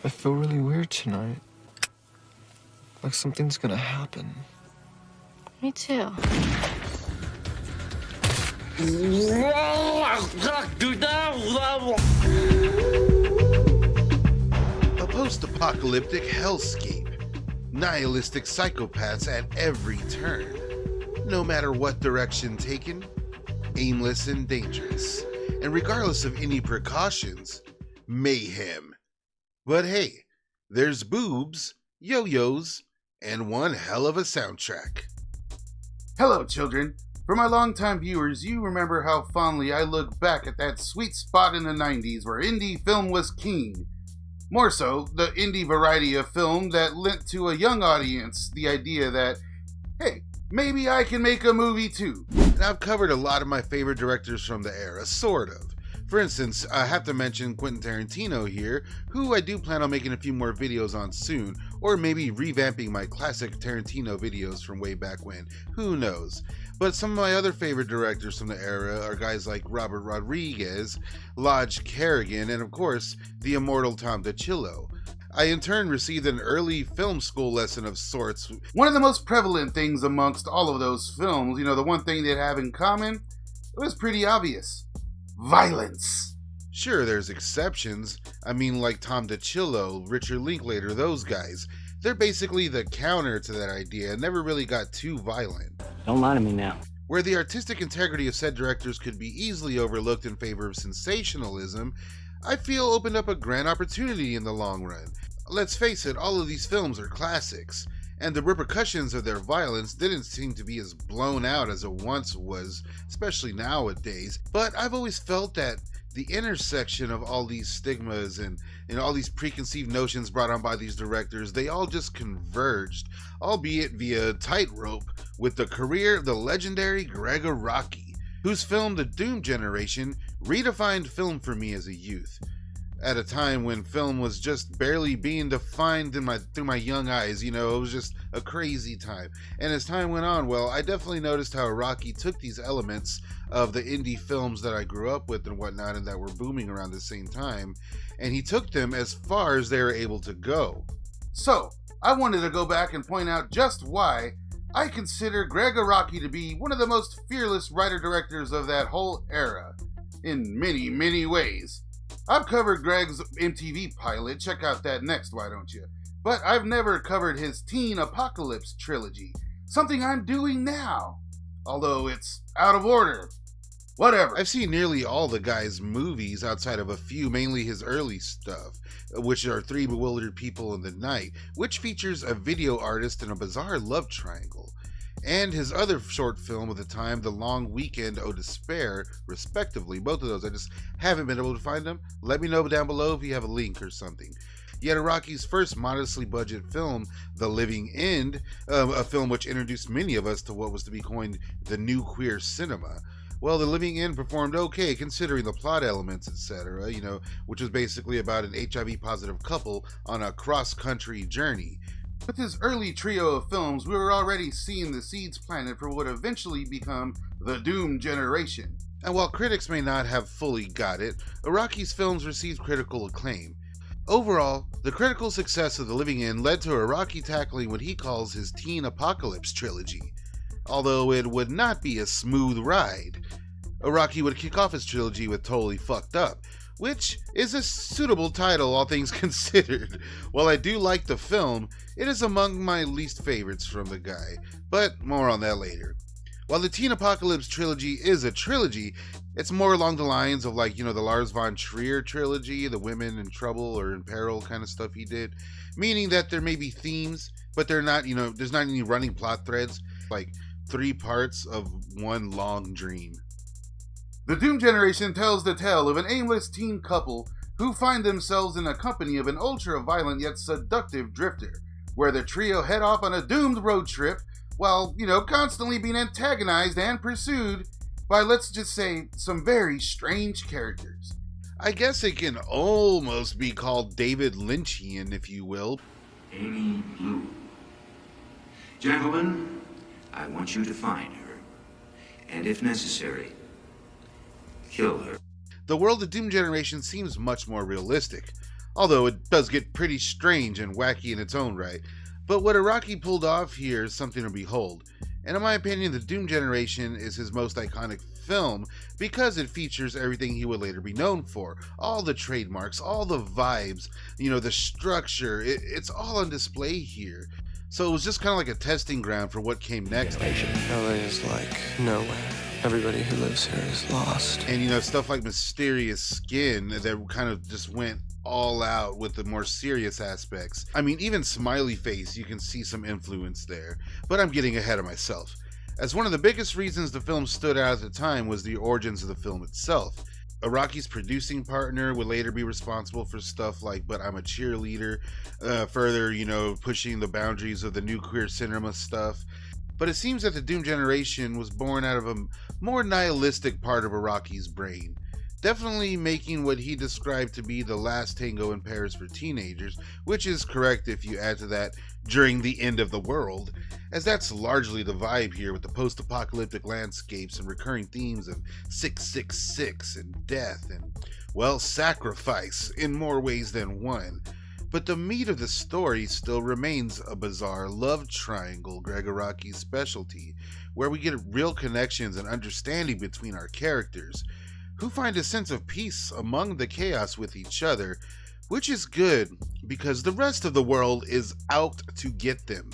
I feel really weird tonight. Like something's gonna happen. Me too. A post-apocalyptic hellscape. Nihilistic psychopaths at every turn. No matter what direction taken, aimless and dangerous. And regardless of any precautions, mayhem. But hey, there's boobs, yo-yos, and one hell of a soundtrack. Hello, children. For my longtime viewers, you remember how fondly I look back at that sweet spot in the 90s where indie film was king. More so, the indie variety of film that lent to a young audience the idea that, hey, maybe I can make a movie too. And I've covered a lot of my favorite directors from the era, sort of. For instance, I have to mention Quentin Tarantino here, who I do plan on making a few more videos on soon, or maybe revamping my classic Tarantino videos from way back when, who knows. But some of my other favorite directors from the era are guys like Robert Rodriguez, Lodge Kerrigan, and of course, the immortal Tom DiCillo. I in turn received an early film school lesson of sorts. One of the most prevalent things amongst all of those films, the one thing they'd have in common, it was pretty obvious. Violence. Sure, there's exceptions. I mean, like Tom DiCillo, Richard Linklater, those guys. They're basically the counter to that idea and never really got too violent. Don't lie to me now. Where the artistic integrity of said directors could be easily overlooked in favor of sensationalism, I feel opened up a grand opportunity in the long run. Let's face it, all of these films are classics, and the repercussions of their violence didn't seem to be as blown out as it once was, especially nowadays. But I've always felt that the intersection of all these stigmas and all these preconceived notions brought on by these directors, they all just converged, albeit via tightrope, with the career of the legendary Gregg Araki, whose film The Doom Generation redefined film for me as a youth. At a time when film was just barely being defined through my young eyes, it was just a crazy time. And as time went on, well, I definitely noticed how Araki took these elements of the indie films that I grew up with and whatnot and that were booming around the same time, and he took them as far as they were able to go. So, I wanted to go back and point out just why I consider Gregg Araki to be one of the most fearless writer-directors of that whole era, in many, many ways. I've covered Gregg's MTV pilot, check out that next, why don't you? But I've never covered his teen apocalypse trilogy, something I'm doing now. Although it's out of order. Whatever. I've seen nearly all the guy's movies outside of a few, mainly his early stuff, which are Three Bewildered People in the Night, which features a video artist and a bizarre love triangle. And his other short film of the time, The Long Weekend, O Despair, respectively. Both of those, I just haven't been able to find them. Let me know down below if you have a link or something. Yet Araki's first modestly budget film, The Living End, a film which introduced many of us to what was to be coined the new queer cinema. Well, The Living End performed okay considering the plot elements, etc., which was basically about an HIV-positive couple on a cross-country journey. With his early trio of films, we were already seeing the seeds planted for what would eventually become the Doom Generation. And while critics may not have fully got it, Araki's films received critical acclaim. Overall, the critical success of The Living End led to Araki tackling what he calls his teen apocalypse trilogy. Although it would not be a smooth ride. Araki would kick off his trilogy with Totally Fucked Up, which is a suitable title, all things considered. While I do like the film, it is among my least favorites from the guy, but more on that later. While the Teen Apocalypse trilogy is a trilogy, it's more along the lines of the Lars von Trier trilogy, the Women in Trouble or in Peril kind of stuff he did, meaning that there may be themes, but they're not, there's not any running plot threads, like 3 parts of one long dream. The Doom Generation tells the tale of an aimless teen couple who find themselves in the company of an ultra-violent yet seductive drifter, where the trio head off on a doomed road trip while, constantly being antagonized and pursued by, let's just say, some very strange characters. I guess it can almost be called David Lynchian, if you will. Amy Blue. Gentlemen, I want you to find her, and if necessary, kill her. The world of Doom Generation seems much more realistic. although it does get pretty strange and wacky in its own right. But what Araki pulled off here is something to behold. And in my opinion, the Doom Generation is his most iconic film because it features everything he would later be known for. All the trademarks, all the vibes, the structure, it's all on display here. So it was just kind of like a testing ground for what came next. LA is like nowhere. Everybody who lives here is lost. And stuff like Mysterious Skin that kind of just went all out with the more serious aspects. I mean, even Smiley Face, you can see some influence there. But I'm getting ahead of myself. As one of the biggest reasons the film stood out at the time was the origins of the film itself. Araki's producing partner would later be responsible for stuff like But I'm a Cheerleader, further, pushing the boundaries of the new queer cinema stuff. But it seems that the Doom Generation was born out of a more nihilistic part of Araki's brain. Definitely making what he described to be the last tango in Paris for teenagers, which is correct if you add to that during the end of the world, as that's largely the vibe here with the post-apocalyptic landscapes and recurring themes of 666 and death and, well, sacrifice in more ways than one. But the meat of the story still remains a bizarre love triangle, Gregg Araki's specialty, where we get real connections and understanding between our characters, who find a sense of peace among the chaos with each other, which is good because the rest of the world is out to get them.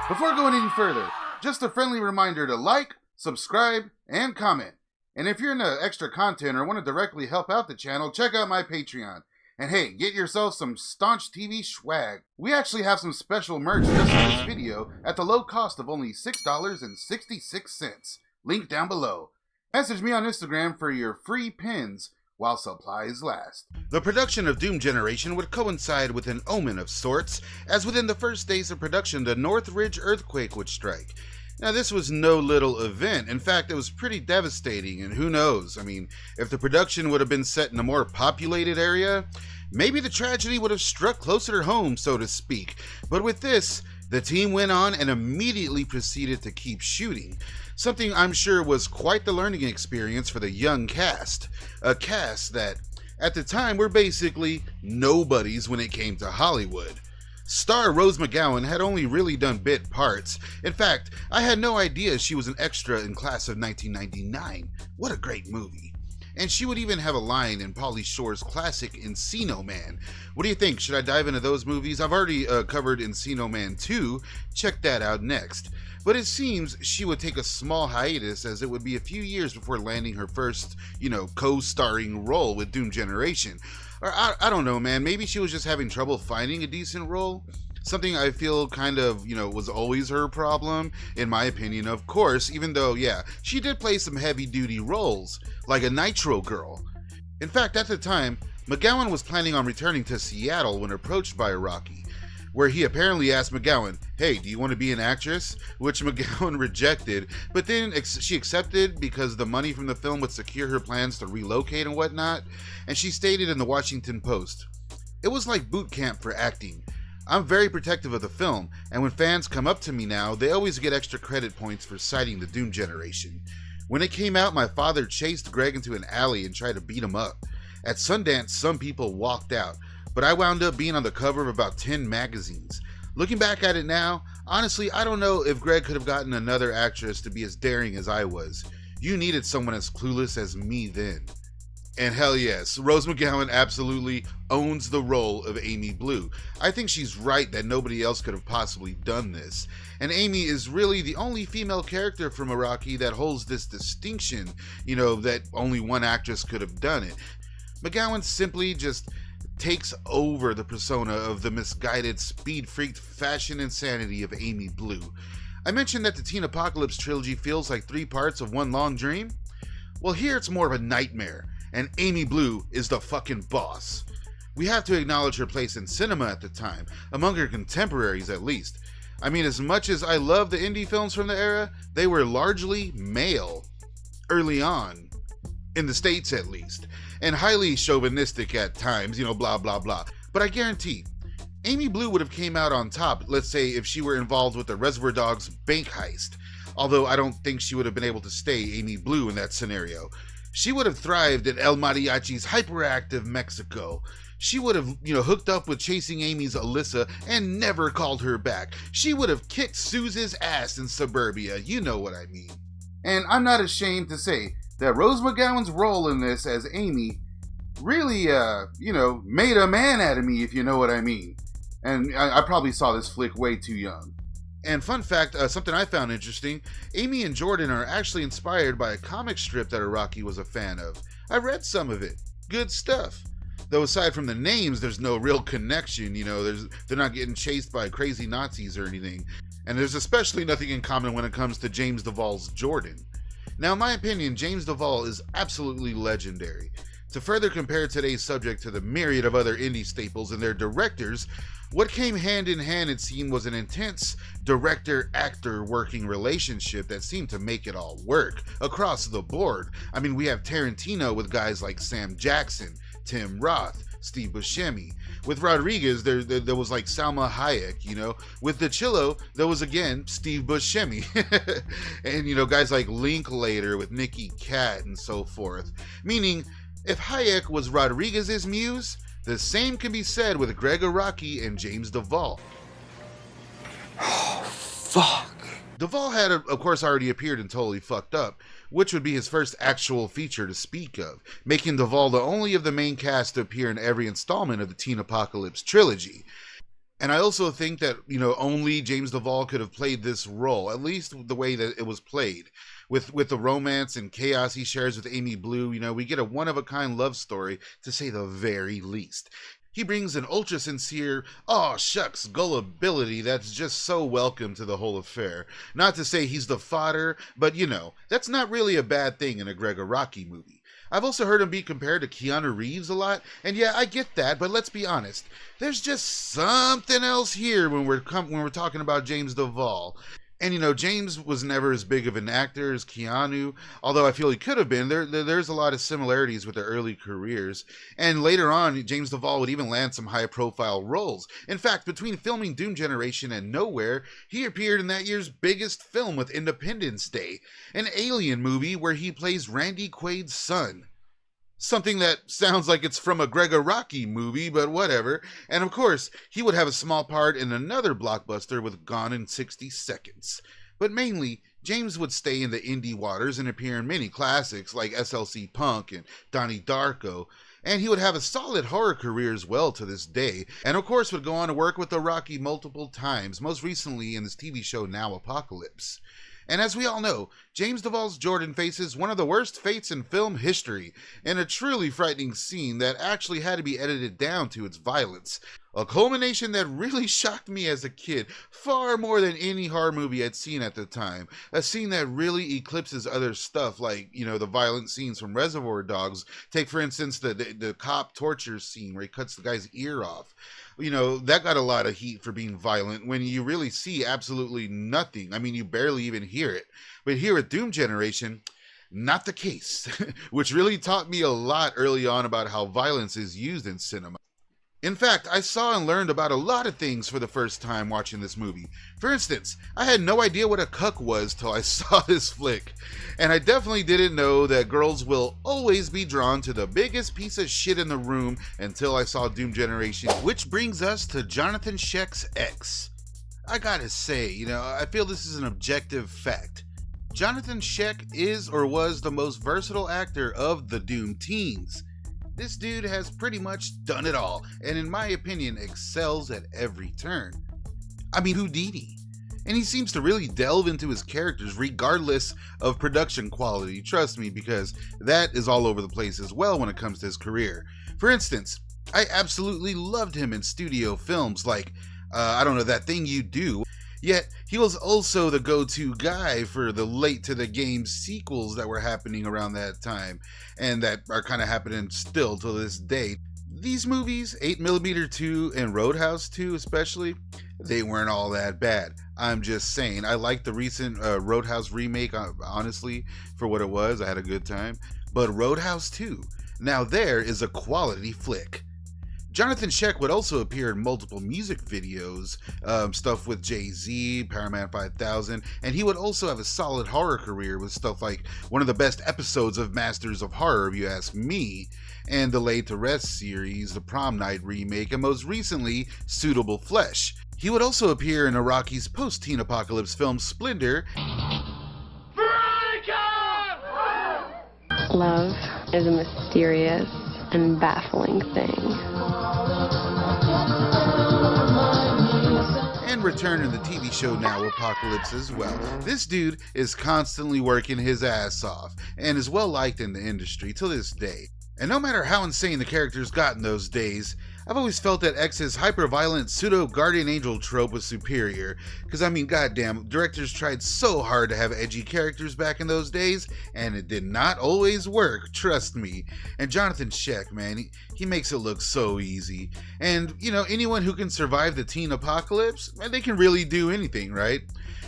Before going any further, just a friendly reminder to like, subscribe, and comment. And if you're into extra content or want to directly help out the channel, check out my Patreon. And hey, get yourself some Staunch TV swag. We actually have some special merch just for this video at the low cost of only $6.66. Link down below. Message me on Instagram for your free pins while supplies last. The production of Doom Generation would coincide with an omen of sorts, as within the first days of production the Northridge earthquake would strike. Now this was no little event. In fact, it was pretty devastating, and who knows, if the production would have been set in a more populated area, maybe the tragedy would have struck closer to home, so to speak. But with this, the team went on and immediately proceeded to keep shooting. Something I'm sure was quite the learning experience for the young cast. A cast that, at the time, were basically nobodies when it came to Hollywood. Star Rose McGowan had only really done bit parts. In fact, I had no idea she was an extra in Class of 1999. What a great movie. And she would even have a line in Pauly Shore's classic Encino Man. What do you think? Should I dive into those movies? I've already covered Encino Man 2. Check that out next. But it seems she would take a small hiatus, as it would be a few years before landing her first, co-starring role with Doom Generation. Or I don't know, man. Maybe she was just having trouble finding a decent role. Something I feel kind of, was always her problem, in my opinion, of course, even though, yeah, she did play some heavy-duty roles, like a Nitro Girl. In fact, at the time, McGowan was planning on returning to Seattle when approached by Araki, where he apparently asked McGowan, hey, do you want to be an actress? Which McGowan rejected, but then she accepted because the money from the film would secure her plans to relocate and whatnot, and she stated in the Washington Post, it was like boot camp for acting. I'm very protective of the film, and when fans come up to me now, they always get extra credit points for citing the Doom Generation. When it came out, my father chased Gregg into an alley and tried to beat him up. At Sundance, some people walked out, but I wound up being on the cover of about 10 magazines. Looking back at it now, honestly, I don't know if Gregg could have gotten another actress to be as daring as I was. You needed someone as clueless as me then. And hell yes, Rose McGowan absolutely owns the role of Amy Blue. I think she's right that nobody else could have possibly done this. And Amy is really the only female character from Araki that holds this distinction, that only one actress could have done it. McGowan simply just takes over the persona of the misguided, speed-freaked fashion insanity of Amy Blue. I mentioned that the Teen Apocalypse trilogy feels like 3 parts of one long dream. Well, here it's more of a nightmare, and Amy Blue is the fucking boss. We have to acknowledge her place in cinema at the time, among her contemporaries at least. As much as I love the indie films from the era, they were largely male, early on, in the States at least, and highly chauvinistic at times, blah blah blah. But I guarantee, Amy Blue would have came out on top, let's say if she were involved with the Reservoir Dogs bank heist, although I don't think she would have been able to stay Amy Blue in that scenario. She would have thrived in El Mariachi's hyperactive Mexico. She would have, hooked up with Chasing Amy's Alyssa and never called her back. She would have kicked Suze's ass in Suburbia. You know what I mean. And I'm not ashamed to say that Rose McGowan's role in this as Amy really, made a man out of me, if you know what I mean. And I probably saw this flick way too young. And fun fact, something I found interesting, Amy and Jordan are actually inspired by a comic strip that Araki was a fan of. I read some of it. Good stuff. Though aside from the names, there's no real connection, they're not getting chased by crazy Nazis or anything. And there's especially nothing in common when it comes to James Duvall's Jordan. Now, in my opinion, James Duvall is absolutely legendary. To further compare today's subject to the myriad of other indie staples and their directors, what came hand in hand, it seemed, was an intense director-actor working relationship that seemed to make it all work across the board. I mean, we have Tarantino with guys like Sam Jackson, Tim Roth, Steve Buscemi. With Rodriguez, there was like Salma Hayek, With DiCillo, there was again Steve Buscemi. And, guys like Linklater with Nicky Katt and so forth. Meaning, if Hayek was Rodriguez's muse, the same can be said with Gregg Araki and James Duvall. Oh, fuck. Duvall had, of course, already appeared in Totally Fucked Up, which would be his first actual feature to speak of, making Duvall the only of the main cast to appear in every installment of the Teen Apocalypse trilogy. And I also think that, only James Duvall could have played this role, at least the way that it was played. With the romance and chaos he shares with Amy Blue, we get a one-of-a-kind love story, to say the very least. He brings an ultra-sincere, aw shucks gullibility that's just so welcome to the whole affair. Not to say he's the fodder, but that's not really a bad thing in a Gregg Araki movie. I've also heard him be compared to Keanu Reeves a lot, and yeah, I get that, but let's be honest. There's just something else here when we're talking about James Duvall. And James was never as big of an actor as Keanu, although I feel he could have been. There's a lot of similarities with their early careers. And later on, James Duvall would even land some high-profile roles. In fact, between filming Doom Generation and Nowhere, he appeared in that year's biggest film with Independence Day, an alien movie where he plays Randy Quaid's son. Something that sounds like it's from a Gregg Araki movie, but whatever. And of course, he would have a small part in another blockbuster with Gone in 60 Seconds. But mainly, James would stay in the indie waters and appear in many classics like SLC Punk and Donnie Darko. And he would have a solid horror career as well to this day. And of course would go on to work with Araki multiple times, most recently in this TV show Now Apocalypse. And as we all know, James Duvall's Jordan faces one of the worst fates in film history, in a truly frightening scene that actually had to be edited down to its violence. A culmination that really shocked me as a kid, far more than any horror movie I'd seen at the time. A scene that really eclipses other stuff, like, the violent scenes from Reservoir Dogs. Take, for instance, the cop torture scene where he cuts the guy's ear off. That got a lot of heat for being violent when you really see absolutely nothing. I mean, you barely even hear it. But here at Doom Generation, not the case, which really taught me a lot early on about how violence is used in cinema. In fact, I saw and learned about a lot of things for the first time watching this movie. For instance, I had no idea what a cuck was till I saw this flick. And I definitely didn't know that girls will always be drawn to the biggest piece of shit in the room until I saw Doom Generation, which brings us to Jonathan Schaech's ex. I gotta say, I feel this is an objective fact. Jonathan Schaech is or was the most versatile actor of the Doom teens. This dude has pretty much done it all, and in my opinion, excels at every turn. I mean, Houdini. And he seems to really delve into his characters regardless of production quality, trust me, because that is all over the place as well when it comes to his career. For instance, I absolutely loved him in studio films like, That Thing You Do. Yet, he was also the go-to guy for the Late to the Game sequels that were happening around that time, and that are kind of happening still to this day. These movies, 8mm 2 and Roadhouse 2 especially, they weren't all that bad. I'm just saying, I liked the recent Roadhouse remake, honestly, for what it was. I had a good time. But Roadhouse 2, now there is a quality flick. Jonathan Sheck would also appear in multiple music videos, stuff with Jay-Z, Paramount 5000, and he would also have a solid horror career with stuff like one of the best episodes of Masters of Horror, if you ask me, and the Laid to Rest series, the Prom Night remake, and most recently, Suitable Flesh. He would also appear in Araki's post-teen apocalypse film Splendor. Love is a mysterious and baffling thing. And return in the TV show Now Apocalypse as well. This dude is constantly working his ass off and is well liked in the industry to this day. And no matter how insane the characters got in those days, I've always felt that X's hyper-violent pseudo-guardian angel trope was superior, because I mean, goddamn, directors tried so hard to have edgy characters back in those days, and it did not always work, trust me. And Jonathan Sheck, man, he makes it look so easy. And, you know, anyone who can survive the teen apocalypse, man, they can really do anything, right?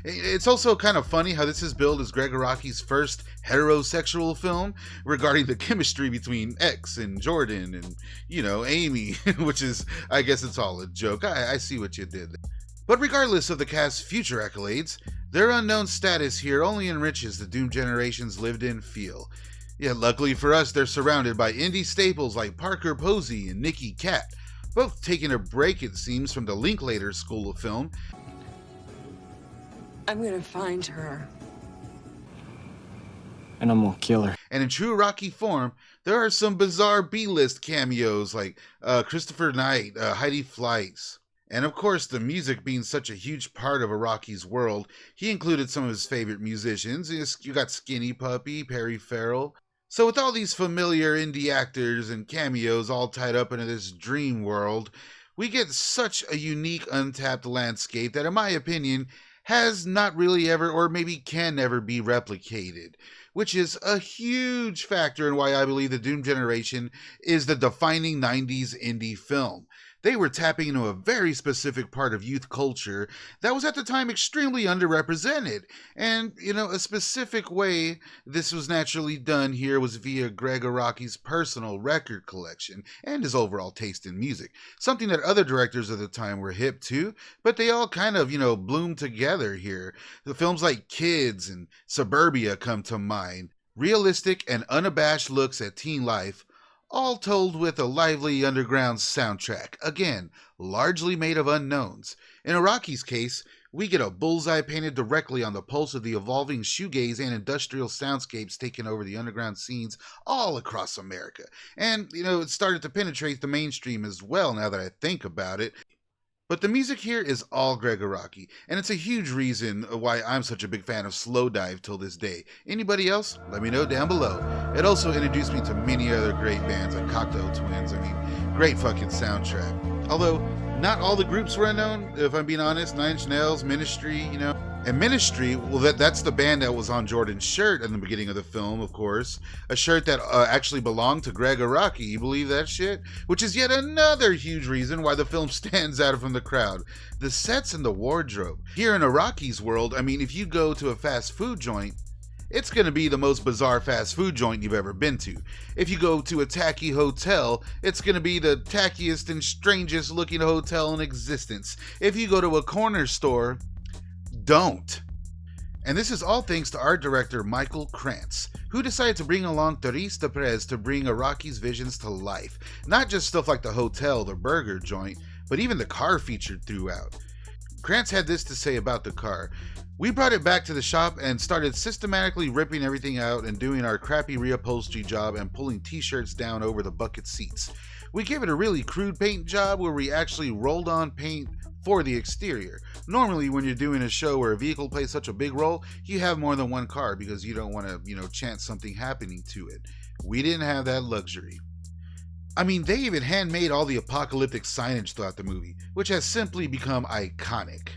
It's also kind of funny how this is billed as Gregg Araki's first heterosexual film regarding the chemistry between X and Jordan and, you know, Amy, which is, I guess it's all a joke. I see what you did there. But regardless of the cast's future accolades, their unknown status here only enriches the Doom generation's lived-in feel. Yet luckily for us, they're surrounded by indie staples like Parker Posey and Nicky Katt, both taking a break, it seems, from the Linklater school of film. I'm gonna find her. And I'm gonna kill her. And in true Araki form, there are some bizarre B-list cameos like Christopher Knight, Heidi Fleiss. And of course, the music being such a huge part of Araki's world, he included some of his favorite musicians. You got Skinny Puppy, Perry Farrell. So with all these familiar indie actors and cameos all tied up into this dream world, we get such a unique untapped landscape that, in my opinion, has not really ever, or maybe can never be replicated, which is a huge factor in why I believe the Doom generation is the defining 90s indie film. They were tapping into a very specific part of youth culture that was at the time extremely underrepresented. And, you know, a specific way this was naturally done here was via Gregg Araki's personal record collection and his overall taste in music. Something that other directors of the time were hip to, but they all kind of, you know, bloomed together here. The films like Kids and Suburbia come to mind. Realistic and unabashed looks at teen life, all told with a lively underground soundtrack, again, largely made of unknowns. In Araki's case, we get a bullseye painted directly on the pulse of the evolving shoegaze and industrial soundscapes taking over the underground scenes all across America. And, you know, it started to penetrate the mainstream as well, now that I think about it. But the music here is all Gregg Araki, and it's a huge reason why I'm such a big fan of Slowdive till this day. Anybody else? Let me know down below. It also introduced me to many other great bands like Cocteau Twins. I mean, great fucking soundtrack. Although, not all the groups were unknown, if I'm being honest. Nine Inch Nails, Ministry, you know. And Ministry, well, that's the band that was on Jordan's shirt in the beginning of the film, of course. A shirt that actually belonged to Gregg Araki. You believe that shit? Which is yet another huge reason why the film stands out from the crowd. The sets and the wardrobe. Here in Araki's world, I mean, if you go to a fast food joint, it's going to be the most bizarre fast food joint you've ever been to. If you go to a tacky hotel, it's going to be the tackiest and strangest looking hotel in existence. If you go to a corner store, don't. And this is all thanks to art director Michael Krantz, who decided to bring along Therese Perez to bring Araki's visions to life. Not just stuff like the hotel, the burger joint, but even the car featured throughout. Krantz had this to say about the car. We brought it back to the shop and started systematically ripping everything out and doing our crappy reupholstery job and pulling t-shirts down over the bucket seats. We gave it a really crude paint job where we actually rolled on paint for the exterior. Normally, when you're doing a show where a vehicle plays such a big role, you have more than one car because you don't want to, chance something happening to it. We didn't have that luxury. I mean, they even handmade all the apocalyptic signage throughout the movie, which has simply become iconic.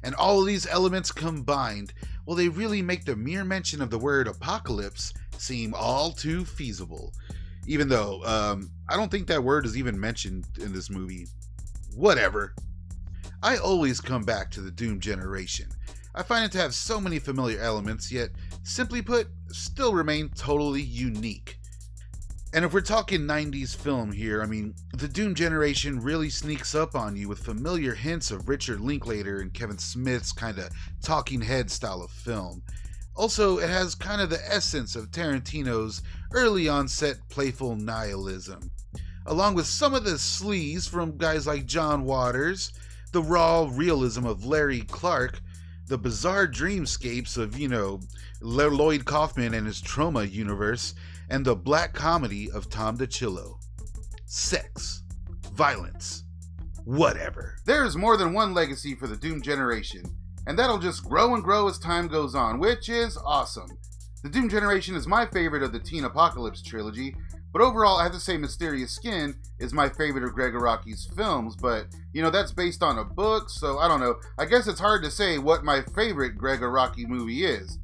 And all of these elements combined, well, they really make the mere mention of the word apocalypse seem all too feasible. Even though, I don't think that word is even mentioned in this movie. Whatever. I always come back to the Doom generation. I find it to have so many familiar elements, yet, simply put, still remain totally unique. And if we're talking 90s film here, I mean, the Doom generation really sneaks up on you with familiar hints of Richard Linklater and Kevin Smith's kind of talking head style of film. Also, it has kind of the essence of Tarantino's early onset playful nihilism, along with some of the sleaze from guys like John Waters, the raw realism of Larry Clark, the bizarre dreamscapes of, Lloyd Kaufman and his Trauma universe, and the black comedy of Tom DiCillo. Sex, violence, whatever. There's more than one legacy for the Doom generation, and that'll just grow and grow as time goes on, which is awesome. The Doom generation is my favorite of the Teen Apocalypse trilogy, but overall I have to say Mysterious Skin is my favorite of Gregg Araki's films, but that's based on a book, so I don't know. I guess it's hard to say what my favorite Gregg Araki movie is.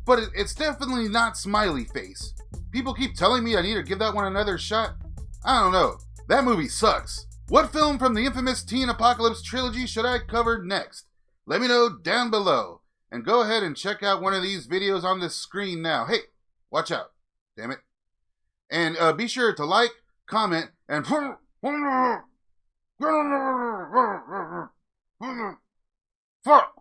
But it's definitely not Smiley Face. People keep telling me I need to give that one another shot. I don't know. That movie sucks. What film from the infamous Teen Apocalypse trilogy should I cover next? Let me know down below. And go ahead and check out one of these videos on this screen now. Hey, watch out. Damn it. And be sure to like, comment, and... Fuck!